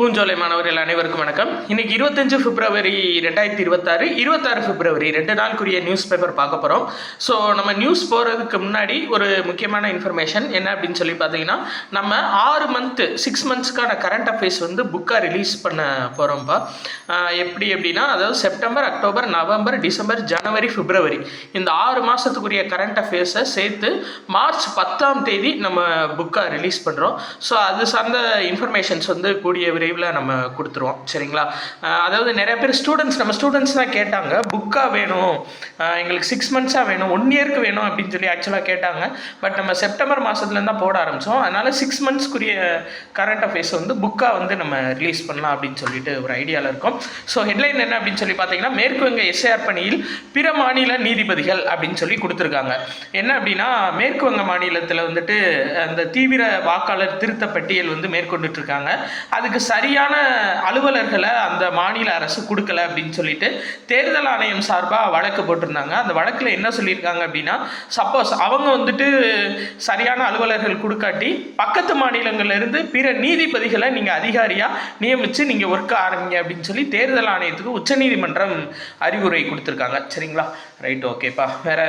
பூஞ்சோலை மாணவர்கள் அனைவருக்கும் வணக்கம். இன்னைக்கு 25 பிப்ரவரி 2026, 26 பிப்ரவரி 2 நாளுக்குரிய நியூஸ் பேப்பர் பார்க்க போகிறோம். ஸோ நம்ம நியூஸ் போகிறதுக்கு முன்னாடி ஒரு முக்கியமான இன்ஃபர்மேஷன் என்ன அப்படின்னு சொல்லி பார்த்தீங்கன்னா, நம்ம 6 மந்த்ஸ்க்கான கரண்ட் அஃபேர்ஸ் வந்து புக்காக ரிலீஸ் பண்ண போகிறோம்ப்பா. எப்படி எப்படின்னா, அதாவது செப்டம்பர், அக்டோபர், நவம்பர், டிசம்பர், ஜனவரி, பிப்ரவரி இந்த 6 மாதத்துக்குரிய கரண்ட் அஃபேர்ஸை சேர்த்து மார்ச் 10ஆம் தேதி நம்ம புக்காக ரிலீஸ் பண்ணுறோம். ஸோ அது சார்ந்த இன்ஃபர்மேஷன்ஸ் வந்து கூடிய விரைவில் நம்ம கொடுத்துருவோம். சரிங்களா? அதாவது நிறைய பேர் நம்ம ஸ்டூடெண்ட்ஸ் தான் கேட்டாங்க, புக்காக வேணும் எங்களுக்கு 6 மந்த்ஸாக வேணும், 1 இயருக்கு வேணும் அப்படின்னு சொல்லி ஆக்சுவலாக கேட்டாங்க. பட் நம்ம செப்டம்பர் மாதத்துலேருந்து தான் போட ஆரம்பித்தோம். அதனால் 6 மந்த்ஸ்க்குரிய கரண்ட் அஃபேர்ஸ் வந்து புக்காக வந்து நம்ம ரிலீஸ் பண்ணலாம் அப்படின்னு சொல்லிட்டு ஒரு ஐடியாவில் இருக்கோம். ஸோ ஹெட்லைன் என்ன அப்படின்னு சொல்லி பார்த்தீங்கன்னா, மேற்கு வங்க எஸ்ஐஆர் பணியில் பிற மாநில நீதிபதிகள் அப்படின்னு சொல்லி கொடுத்துருக்காங்க. என்ன அப்படின்னா, மேற்கு வங்க மாநிலத்தில் வந்துட்டு அந்த தீவிர வாக்காளர் திருத்த பட்டியல் வந்து மேற்கொண்டுட்டு இருக்காங்க. அதுக்கு சரியான அலுவலர்களை அந்த மாநில அரசு கொடுக்கல அப்படின்னு சொல்லிட்டு தேர்தல் ஆணையம் சார்பாக வழக்கு போட்டிருந்தாங்க. அந்த வழக்கில் என்ன சொல்லியிருக்காங்க அப்படின்னா, சப்போஸ் அவங்க வந்துட்டு சரியான அலுவலர்கள் கொடுக்காட்டி பக்கத்து மாநிலங்கள்லேருந்து பிற நீதிபதிகளை நீங்கள் அதிகாரியாக நியமித்து நீங்கள் ஒர்க் ஆரம்பிங்க அப்படின்னு சொல்லி தேர்தல் ஆணையத்துக்கு உச்சநீதிமன்றம் அறிவுரை கொடுத்துருக்காங்க. சரிங்களா? ரைட், ஓகேப்பா. வேற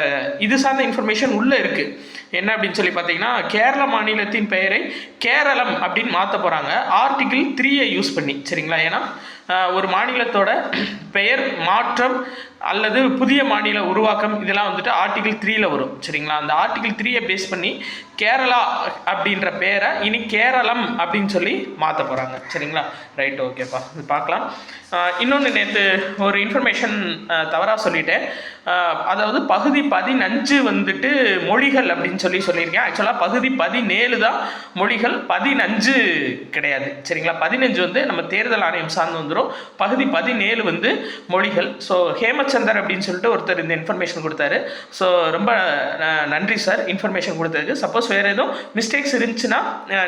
இது சார்ந்த இன்ஃபர்மேஷன் உள்ளே இருக்குது. என்ன அப்படின்னு சொல்லி பார்த்தீங்கன்னா, கேரள மாநிலத்தின் பெயரை கேரளம் அப்படின்னு மாற்ற போகிறாங்க, ஆர்டிகிள் 3 யூஸ் பண்ணி. சரிங்களா? ஏன்னா ஒரு மாநிலத்தோட பெயர் மாற்றம் அல்லது புதிய மாநில உருவாக்கம் இதெல்லாம் வந்துட்டு ஆர்டிகிள் 3 வரும். சரிங்களா? அந்த ஆர்டிகிள் 3 பேஸ் பண்ணி கேரளா அப்படின்ற பேரை இனி கேரளம் அப்படின்னு சொல்லி மாற்ற போகிறாங்க. சரிங்களா? ரைட், ஓகேப்பா. இது பார்க்கலாம். இன்னொன்று, நேற்று ஒரு இன்ஃபர்மேஷன் தவறாக சொல்லிட்டேன். அதாவது பகுதி 15 வந்துட்டு மொழிகள் அப்படின்னு சொல்லியிருக்கேன். ஆக்சுவலாக பகுதி 17 தான் மொழிகள், 15 கிடையாது. சரிங்களா? 15 வந்து நம்ம தேர்தல் ஆணையம் சார்ந்து வந்துடும். பகுதி 17 வந்து மொழிகள். ஸோ ஹேமச்சந்தர் அப்படின்னு சொல்லிட்டு ஒருத்தர் இந்த இன்ஃபர்மேஷன் கொடுத்தாரு. ஸோ ரொம்ப நன்றி சார் இன்ஃபர்மேஷன் கொடுத்ததுக்கு. சப்போஸ் வேறு எதுவும் மிஸ்டேக்ஸ் இருந்துச்சுன்னா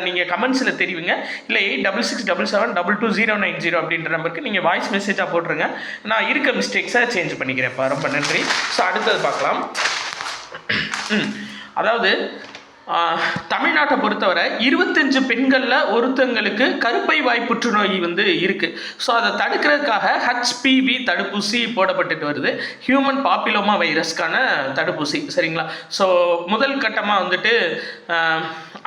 நீங்கள் கமெண்ட்ஸில் தெரிவிங்க. இல்லை 8667722090 அப்படின்ற நம்பருக்கு நீங்கள் வாய்ஸ் மெசேஜாக போட்டுருங்க. நான் இருக்க மிஸ்டேக்ஸை சேஞ்ச் பண்ணிக்கிறேன்ப்பா. ரொம்ப நன்றி. ஸோ அடுத்தது பார்க்கலாம். அதாவது தமிழ்நாட்டை பொறுத்தவரை 25 பெண்களில் ஒருத்தங்களுக்கு கருப்பை வாய் புற்றுநோய் வந்து இருக்குது. ஸோ அதை தடுக்கிறதுக்காக HPV தடுப்பூசி போடப்பட்டுட்டு வருது, ஹியூமன் பாப்பிலோமா வைரஸ்க்கான தடுப்பூசி. சரிங்களா? ஸோ முதல் கட்டமாக வந்துட்டு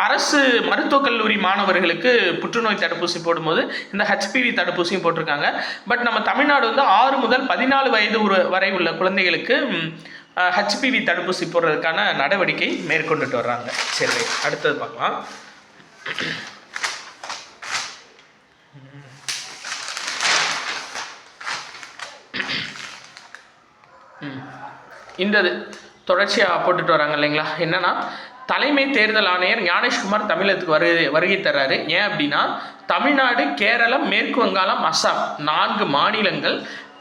அரசு மருத்துவக் கல்லூரி மாணவர்களுக்கு புற்றுநோய் தடுப்பூசி போடும்போது இந்த HPV தடுப்பூசியும் போட்டிருக்காங்க. பட் நம்ம தமிழ்நாடு வந்து 6 முதல் 14 வயது வரை உள்ள குழந்தைகளுக்கு HPV தடுப்பூசி போடுறதுக்கான நடவடிக்கை மேற்கொண்டுட்டு வர்றாங்க. சரி, அடுத்தது பார்க்கலாம். இந்த தொடர்ச்சியாக போட்டுட்டு வராங்க இல்லைங்களா? என்னன்னா, தலைமை தேர்தல் ஆணையர் ஞானேஷ்குமார் தமிழகத்துக்கு வருகை தர்றாரு. ஏன் அப்படின்னா, தமிழ்நாடு, கேரளம், மேற்கு வங்காளம், அஸ்ஸாம் 4 மாநிலங்கள்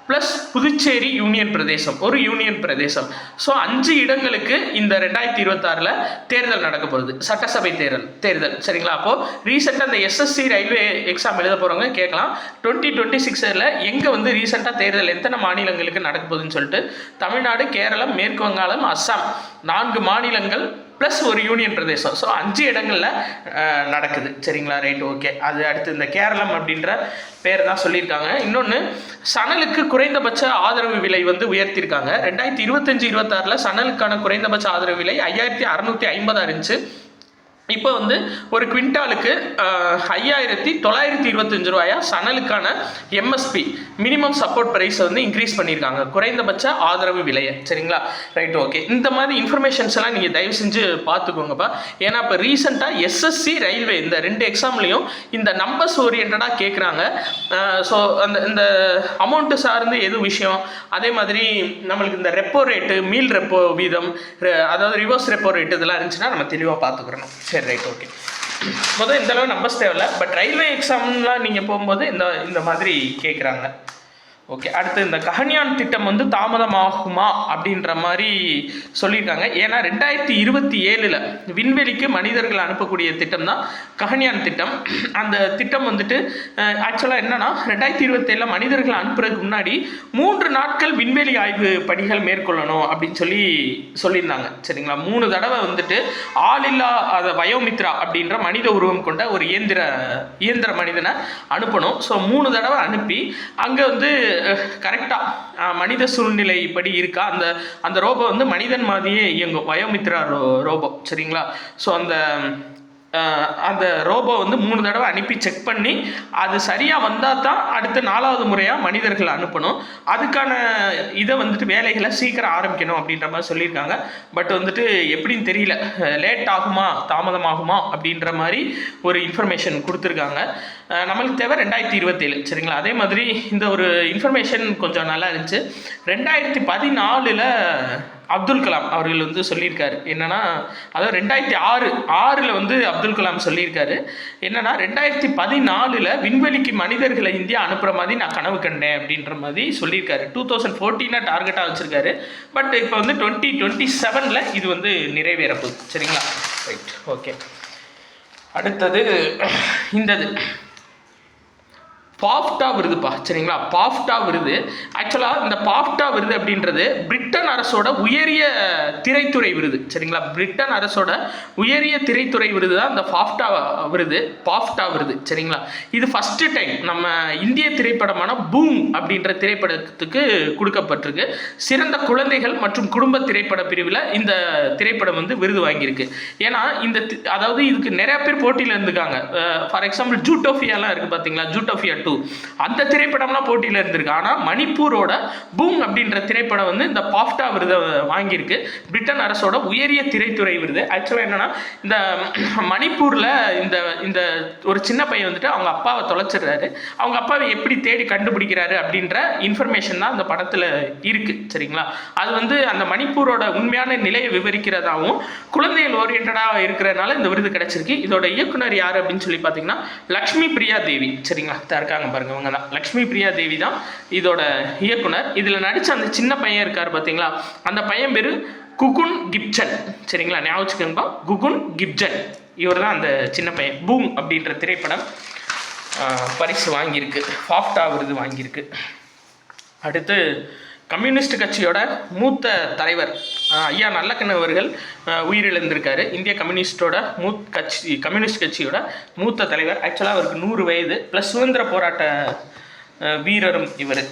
ப்ளஸ் புதுச்சேரி யூனியன் பிரதேசம், ஒரு யூனியன் பிரதேசம். ஸோ 5 இடங்களுக்கு இந்த 2026 தேர்தல் நடக்க போகுது, சட்டசபை தேர்தல். சரிங்களா? அப்போது ரீசெண்டாக அந்த SSC ரயில்வே எக்ஸாம் எழுத போகிறவங்க கேட்கலாம், 2026 எங்கே வந்து ரீசெண்டாக தேர்தல் எத்தனை மாநிலங்களுக்கு நடக்க போகுதுன்னு சொல்லிட்டு. தமிழ்நாடு, கேரளம், மேற்கு வங்காளம், அஸ்ஸாம் 4 மாநிலங்கள் ப்ளஸ் ஒரு யூனியன் பிரதேசம். ஸோ 5 இடங்களில் நடக்குது. சரிங்களா? Right, okay. அது அடுத்து இந்த கேரளம் அப்படின்ற பேர் தான் சொல்லியிருக்காங்க. இன்னொன்று, சணலுக்கு குறைந்தபட்ச ஆதரவு விலை வந்து உயர்த்தியிருக்காங்க. 2025-26 சணலுக்கான குறைந்தபட்ச ஆதரவு விலை 5650 இருந்துச்சு. இப்போ வந்து ஒரு குவிண்டாலுக்கு 5925 ரூபாயா சணலுக்கான MSP மினிமம் சப்போர்ட் ப்ரைஸை வந்து இன்க்ரீஸ் பண்ணியிருக்காங்க, குறைந்தபட்ச ஆதரவு விலையை. சரிங்களா? Right, okay. இந்த மாதிரி இன்ஃபர்மேஷன்ஸ் எல்லாம் நீங்கள் தயவு செஞ்சு பார்த்துக்கோங்கப்பா. ஏன்னா இப்போ ரீசெண்டாக SSC ரயில்வே இந்த 2 எக்ஸாம்லேயும் இந்த நம்பர்ஸ் ஓரியன்டாக கேட்குறாங்க. ஸோ இந்த அமௌண்ட்டு சார்ந்து எது விஷயம், அதே மாதிரி நம்மளுக்கு இந்த ரெப்போ ரேட்டு, மீள் ரெப்போ வீதம், அதாவது ரிவர்ஸ் ரெப்போ ரேட்டு இதெல்லாம் இருந்துச்சுன்னா நம்ம தெளிவாக பார்த்துக்கிறணும். சரி, ரைட், ஓகே. முதல் இந்த அளவு நம்பர்ஸ் தேவையில்ல. பட் ரயில்வே எக்ஸாம்லாம் நீங்கள் போகும்போது இந்த மாதிரி கேட்குறாங்க. ஓகே, அடுத்து இந்த ககன்யான் திட்டம் வந்து தாமதமாகுமா அப்படின்ற மாதிரி சொல்லியிருக்காங்க. ஏன்னா 2027 விண்வெளிக்கு மனிதர்கள் அனுப்பக்கூடிய திட்டம் தான் ககன்யான் திட்டம். அந்த திட்டம் வந்துட்டு ஆக்சுவலாக என்னன்னா 2027 மனிதர்கள் அனுப்புறதுக்கு முன்னாடி 3 நாட்கள் விண்வெளி ஆய்வு பணிகள் மேற்கொள்ளணும் அப்படின்னு சொல்லியிருந்தாங்க. சரிங்களா, 3 தடவை வந்துட்டு ஆளில்லா அதை வயோமித்ரா அப்படின்ற மனித உருவம் கொண்ட ஒரு இயந்திர மனிதனை அனுப்பணும். ஸோ 3 தடவை அனுப்பி அங்கே வந்து கரெக்டாக மனித சூழ்நிலை படி இருக்கா, அந்த ரோபோ வந்து மனிதன் மாதிரியே இயங்கும், வயோமித்ரா ரோபோ. சரிங்களா, ஸோ அந்த ரோபோ வந்து 3 தடவை அனுப்பி செக் பண்ணி அது சரியாக வந்தால் தான் அடுத்து 4வது முறையாக மனிதர்கள் அனுப்பணும். அதுக்கான இதை வந்துட்டு வேலைகளை சீக்கிரம் ஆரம்பிக்கணும் அப்படின்ற மாதிரி சொல்லியிருக்காங்க. பட் வந்துட்டு எப்படின்னு தெரியல, லேட் ஆகுமா தாமதமாகுமா அப்படின்ற மாதிரி ஒரு இன்ஃபர்மேஷன் கொடுத்துருக்காங்க. நம்மளுக்கு தேவை 2027. சரிங்களா, அதே மாதிரி இந்த ஒரு இன்ஃபர்மேஷன் கொஞ்சம் நல்லா இருந்துச்சு. 2014 அப்துல் கலாம் அவர்கள் வந்து சொல்லியிருக்காரு என்னன்னா, அதாவது 2006 வந்து அப்துல் கலாம் சொல்லியிருக்காரு என்னன்னா, 2014 விண்வெளிக்கு மனிதர்களை இந்தியா அனுப்புகிற மாதிரி நான் கனவு கண்டேன் அப்படின்ற மாதிரி சொல்லியிருக்காரு. 2014 டார்கெட்டாக வச்சுருக்காரு. பட் இப்போ வந்து 2027 இது வந்து நிறைவேறப்போகுது. சரிங்களா, ரைட், ஓகே. அடுத்தது இந்தது பாஃப்டா விருதுப்பா. சரிங்களா, பாஃப்டா விருது ஆக்சுவலாக இந்த பாஃப்டா விருது அப்படின்றது பிரிட்டன் அரசோட உயரிய திரைத்துறை விருது. சரிங்களா, பிரிட்டன் அரசோட உயரிய திரைத்துறை விருது தான் இந்த பாஃப்டா விருது. சரிங்களா, இது ஃபஸ்ட்டு டைம் நம்ம இந்திய திரைப்படமான பூம் அப்படின்ற திரைப்படத்துக்கு கொடுக்கப்பட்டிருக்கு. சிறந்த குழந்தைகள் மற்றும் குடும்ப திரைப்பட பிரிவில் இந்த திரைப்படம் வந்து விருது வாங்கியிருக்கு. ஏன்னா அதாவது இதுக்கு நிறைய பேர் போட்டியில் இருந்திருக்காங்க. ஃபார் எக்ஸாம்பிள் ஜூட்டோஃபியாலாம் இருக்குது பார்த்தீங்களா, ஜூட்டோஃபியா 2 அந்த திரைப்படம்லாம் போட்டியில் இருந்திருக்கு. ஆனால் மணிப்பூரோட பூம் அப்படின்ற திரைப்படம் வந்து இந்த பாஃப்டா விருதை வாங்கியிருக்கு, பிரிட்டன் அரசோட உயரிய திரைத்துறை விருது. ஆக்சுவலாக என்னன்னா, இந்த மணிப்பூரில் இந்த ஒரு சின்ன பையன் வந்துட்டு அவங்க அப்பாவை தொலைச்சிடுறாரு. அவங்க அப்பாவை எப்படி தேடி கண்டுபிடிக்கிறாரு அப்படின்ற இன்ஃபர்மேஷன் தான் அந்த படத்தில் இருக்குது. சரிங்களா, அது வந்து அந்த மணிப்பூரோட உண்மையான நிலையை விவரிக்கிறதாகவும் குழந்தைகள் ஓரியன்டாக இருக்கிறதுனால இந்த விருது கிடைச்சிருக்கு. இதோட இயக்குனர் யார் அப்படின்னு சொல்லி பார்த்தீங்கன்னா லக்ஷ்மி பிரியா தேவி. சரிங்களா, இருக்காங்க பாருங்க, இவங்க தான் லக்ஷ்மி பிரியா தேவி தான் இதோட இயக்குனர். இதில் நடித்த அந்த சின்ன பையன் இருக்கார் பார்த்தீங்களா, அந்த பையன் பேர் குகுன் கிப்சன். சரிங்களா, ஞாபகம் வச்சுக்கோங்கப்பா, குகுன் கிப்சன். இவர் தான் அந்த சின்ன பையன். பூம் அப்படின்ற திரைப்படம் பரிசு வாங்கியிருக்கு, பாஃப்டா விருது வாங்கியிருக்கு. அடுத்து கம்யூனிஸ்ட் கட்சியோட மூத்த தலைவர் ஐயா நல்லக்கண்ணு அவர்கள் உயிரிழந்திருக்காரு. இந்திய கம்யூனிஸ்ட் கட்சியோட மூத்த தலைவர். ஆக்சுவலாக அவருக்கு 100 வயது ப்ளஸ் சுதந்திர போராட்ட வீரரும் இவர்.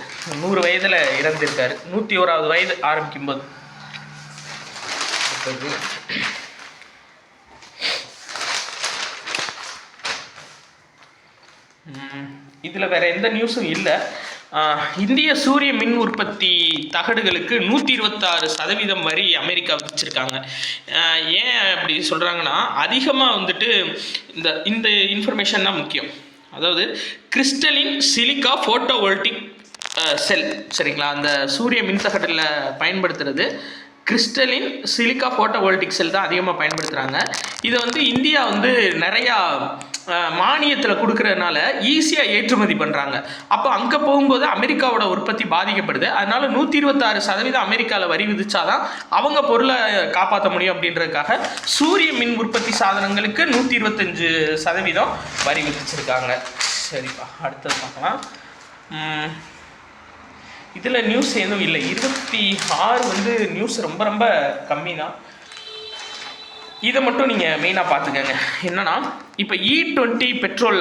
100 வயதில் இறந்திருக்காரு, 101வது வயது ஆரம்பிக்கும்போது. இதில் வேற எந்த நியூஸும் இல்லை. இந்திய சூரிய மின் உற்பத்தி தகடுகளுக்கு 126% வரி அமெரிக்கா விதிச்சிருக்காங்க. ஏன் அப்படி சொல்கிறாங்கன்னா, அதிகமாக வந்துட்டு இந்த இன்ஃபர்மேஷன் தான் முக்கியம். அதாவது கிறிஸ்டலின் சிலிக்கா ஃபோட்டோவோல்டிக் செல். சரிங்களா, அந்த சூரிய மின் தகடில் பயன்படுத்துறது கிறிஸ்டலின் சிலிக்கா ஃபோட்டோவோல்டிக் செல் தான் அதிகமாக பயன்படுத்துகிறாங்க. இதை வந்து இந்தியா வந்து நிறையா மானியத்தில் கொடுக்கறதுனால ஈஸியாக ஏற்றுமதி பண்ணுறாங்க. அப்போ அங்கே போகும்போது அமெரிக்காவோட உற்பத்தி பாதிக்கப்படுது. அதனால 126% அமெரிக்காவில் வரி விதிச்சாதான் அவங்க பொருளை காப்பாற்ற முடியும். அப்படின்றதுக்காக சூரிய மின் உற்பத்தி சாதனங்களுக்கு 125% வரி விதிச்சிருக்காங்க. சரிப்பா, அடுத்தது பார்க்கலாம். இதில் நியூஸ் எதுவும் இல்லை. 26 வந்து நியூஸ் ரொம்ப ரொம்ப கம்மி தான். இதை மட்டும் நீங்கள் மெயினாக பார்த்துக்கங்க. என்னன்னா, இப்போ E20 பெட்ரோல்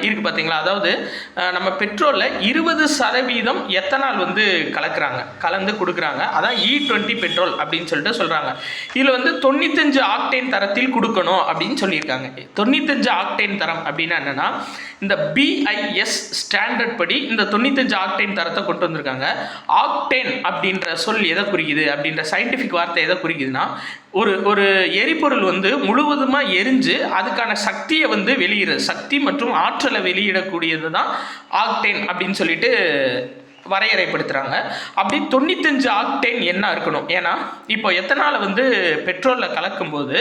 இருக்குது பார்த்தீங்களா, அதாவது நம்ம பெட்ரோலில் 20% எத்தனால் வந்து கலந்து கொடுக்குறாங்க. அதான் E20 பெட்ரோல் அப்படின்னு சொல்கிறாங்க. இதில் வந்து 95 ஆக்டேன் தரத்தில் கொடுக்கணும் அப்படின்னு சொல்லியிருக்காங்க. 95 ஆக்டேன் தரம் அப்படின்னா என்னென்னா, இந்த BIS ஸ்டாண்டர்ட் படி இந்த 95 ஆக்டேன் தரத்தை கொண்டு வந்திருக்காங்க. ஆக்டேன் அப்படின்ற சொல் எதை குறிக்குது அப்படின்ற சயின்டிஃபிக் வார்த்தை எதை குறிக்குதுன்னா, ஒரு எரிபொருள் வந்து முழுவதுமாக எரிஞ்சு அதுக்கான சக்தியை வந்து சக்தி மற்றும் ஆற்றலை வெளியிடக்கூடியது தான் ஆக்டேன் அப்படின்னு சொல்லிட்டு வரையறைப்படுத்துகிறாங்க. அப்படி 95 ஆக்டேன் என்ன இருக்கணும், ஏன்னா இப்போ எத்தனால் வந்து பெட்ரோலில் கலக்கும்போது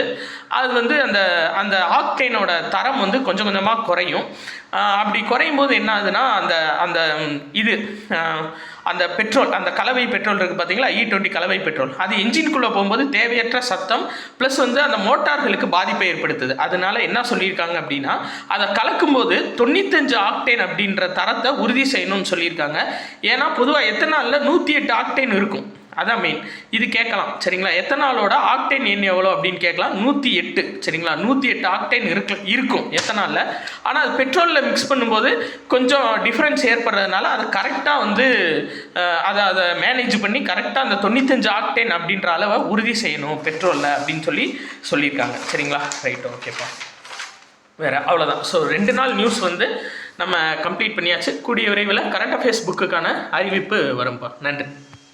அது வந்து அந்த அந்த ஆக்டேனோட தரம் வந்து கொஞ்சம் கொஞ்சமாக குறையும். அப்படி குறையும் போது என்ன ஆகுதுன்னா அந்த அந்த இது அந்த பெட்ரோல், அந்த கலவை பெட்ரோல் இருக்குது பார்த்தீங்களா, E20 கலவை பெட்ரோல், அது என்ஜின்குள்ளே போகும்போது தேவையற்ற சத்தம் ப்ளஸ் வந்து அந்த மோட்டார்களுக்கு பாதிப்பை ஏற்படுத்துது. அதனால என்ன சொல்லியிருக்காங்க அப்படின்னா, அதை கலக்கும்போது 95 ஆக்டேன் அப்படின்ற தரத்தை உறுதி செய்யணும்னு சொல்லியிருக்காங்க. ஏன்னா பொதுவாக எத்தனாலில் 108 ஆக்டேன் இருக்கும், அதான் மெயின். இது கேட்கலாம் சரிங்களா, எத்தனாலோட ஆக்டேன் எண் எவ்வளோ அப்படின்னு கேட்கலாம். 108 சரிங்களா, 108 ஆக்டேன் இருக்கும் எத்தனாலில். ஆனால் அது பெட்ரோலில் மிக்ஸ் பண்ணும்போது கொஞ்சம் டிஃப்ரென்ஸ் ஏற்படுறதுனால அதை கரெக்டாக வந்து அதை மேனேஜ் பண்ணி கரெக்டாக அந்த 95 ஆக்டேன் அப்படின்ற அளவை உறுதி செய்யணும் பெட்ரோலில் அப்படின்னு சொல்லியிருக்காங்க சரிங்களா. ரைட், ஓகேப்பா. வேறு அவ்வளோதான். ஸோ 2 நாள் நியூஸ் வந்து நம்ம கம்ப்ளீட் பண்ணியாச்சு. கூடிய விரைவில் கரண்ட் அஃபேர்ஸ் புக்குக்கான அறிவிப்பு வரும்ப்பா. நன்றி.